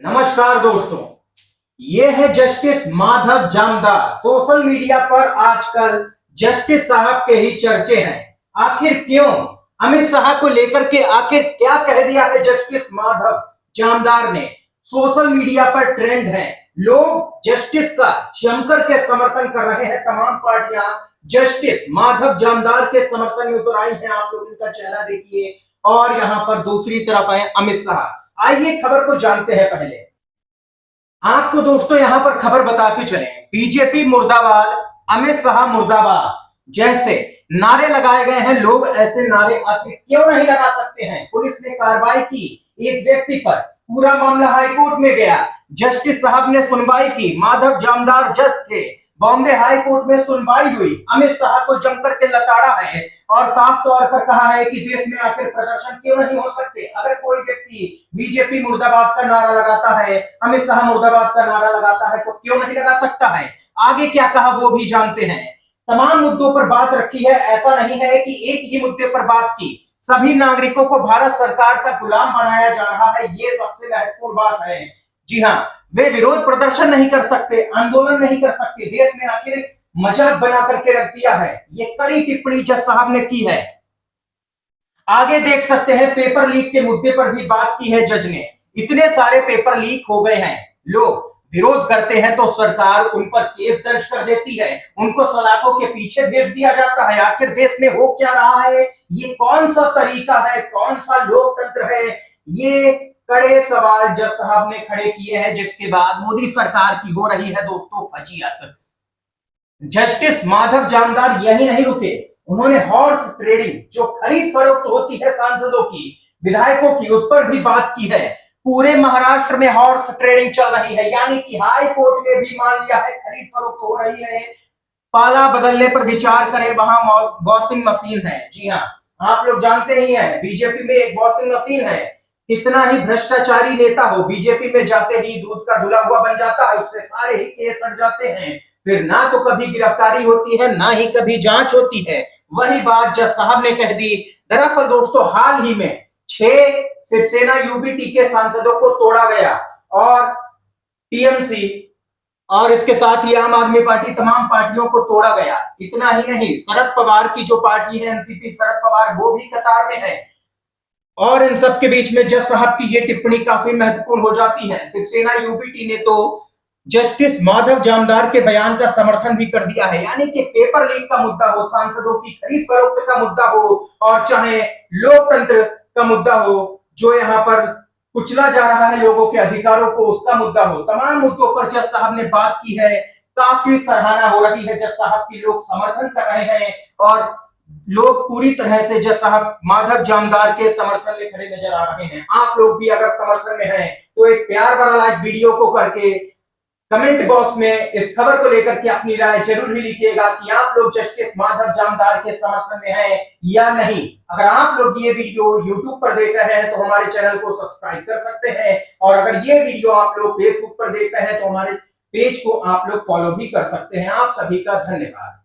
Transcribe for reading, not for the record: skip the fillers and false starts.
नमस्कार दोस्तों, ये है justice Madhav Jamdar. Social media पर आजकल जस्टिस साहब के ही चर्चे हैं। आखिर क्यों? अमित शाह को लेकर के आखिर क्या कह दिया है जस्टिस माधव जामदार ने? सोशल मीडिया पर ट्रेंड है। लोग जस्टिस का जमकर के समर्थन कर रहे हैं। तमाम पार्टियां जस्टिस माधव जामदार के समर्थन में उतर आई हैं। आप लोग इनका चेहरा देखिए। और यहाँ पर दूसरी तरफ है अमित शाह। आइए खबर को जानते हैं। पहले आपको दोस्तों यहां पर खबर बताते चले, बीजेपी मुर्दाबाद, अमित शाह मुर्दाबाद जैसे नारे लगाए गए हैं। लोग ऐसे नारे आखिर क्यों नहीं लगा सकते हैं? पुलिस ने कार्रवाई की एक व्यक्ति पर, पूरा मामला हाईकोर्ट में गया, जस्टिस साहब ने सुनवाई की, माधव जामदार जज थे, बॉम्बे हाई कोर्ट में सुनवाई हुई। अमित शाह को जमकर के लताड़ा है और साफ तौर पर कहा है कि देश में आखिर प्रदर्शन क्यों नहीं हो सकते। अगर कोई व्यक्ति बीजेपी मुर्दाबाद का नारा लगाता है, अमित शाह मुर्दाबाद का नारा लगाता है, तो क्यों नहीं लगा सकता है? आगे क्या कहा वो भी जानते हैं। तमाम मुद्दों पर बात रखी है। ऐसा नहीं है कि एक ही मुद्दे पर बात की। सभी नागरिकों को भारत सरकार का गुलाम बनाया जा रहा है, ये सबसे महत्वपूर्ण बात है। जी हाँ, वे विरोध प्रदर्शन नहीं कर सकते, आंदोलन नहीं कर सकते। देश में आखिर मजाक बना करके रख दिया है। ये कड़ी टिप्पणी जज साहब ने की है। आगे देख सकते हैं, पेपर लीक के मुद्दे पर भी बात की है जज ने। इतने सारे पेपर लीक हो गए हैं, लोग विरोध करते हैं तो सरकार उन पर केस दर्ज कर देती है, उनको सलाखों के पीछे भेज दिया जाता है। आखिर देश में हो क्या रहा है? ये कौन सा तरीका है? कौन सा लोकतंत्र है? ये कड़े सवाल जज साहब ने खड़े किए हैं, जिसके बाद मोदी सरकार की हो रही है दोस्तों फजीहत। जस्टिस माधव जामदार यही नहीं रुके, उन्होंने हॉर्स ट्रेडिंग, जो खरीद फरोख्त होती है सांसदों की, विधायकों की, उस पर भी बात की है। पूरे महाराष्ट्र में हॉर्स ट्रेडिंग चल रही है, यानी कि हाई कोर्ट ने भी मान लिया है खरीद फरोख्त हो रही है। पाला बदलने पर विचार करें, वहां वॉशिंग मशीन है। जी हाँ, आप लोग जानते ही हैं, बीजेपी में एक वॉशिंग मशीन है। कितना ही भ्रष्टाचारी नेता हो, बीजेपी में जाते ही दूध का धुला हुआ बन जाता है, उससे सारे ही केस हट जाते हैं। फिर ना तो कभी गिरफ्तारी होती है, ना ही कभी जांच होती है। वही बात जज साहब ने कह दी। दरअसल दोस्तों, हाल ही में 6 शिवसेना यूबीटी के सांसदों को तोड़ा गया और टीएमसी और इसके साथ ही आम आदमी पार्टी, तमाम पार्टियों को तोड़ा गया। इतना ही नहीं, शरद पवार की जो पार्टी है एनसीपी, शरद पवार, वो भी कतार में है। और इन सब के बीच में जज साहब की ये टिप्पणी काफी महत्वपूर्ण हो जाती है। शिवसेना यूबीटी ने तो जस्टिस माधव जामदार के बयान का समर्थन भी कर दिया है। यानी कि पेपर लीक का मुद्दा हो, सांसदों की खरीद फरोख्त का मुद्दा हो, और चाहे लोकतंत्र का मुद्दा हो, जो यहाँ पर कुचला जा रहा है लोगों के अधिकारों को, उसका मुद्दा हो, तमाम मुद्दों पर जज साहब ने बात की है। काफी सराहना हो रही है जज साहब की, लोग समर्थन कर रहे हैं और लोग पूरी तरह से जज साहब माधव जामदार के समर्थन में खड़े नजर आ रहे हैं। आप लोग भी अगर समर्थन में हैं तो एक प्यार भरा लाइक वीडियो को करके कमेंट बॉक्स में इस खबर को लेकर के अपनी राय जरूर ही लिखिएगा कि आप लोग जस्टिस माधव जामदार के समर्थन में हैं या नहीं। अगर आप लोग ये वीडियो YouTube पर देख रहे हैं तो हमारे चैनल को सब्सक्राइब कर सकते हैं, और अगर ये वीडियो आप लोग Facebook पर देख रहे हैं तो हमारे पेज को आप लोग फॉलो भी कर सकते हैं। आप सभी का धन्यवाद।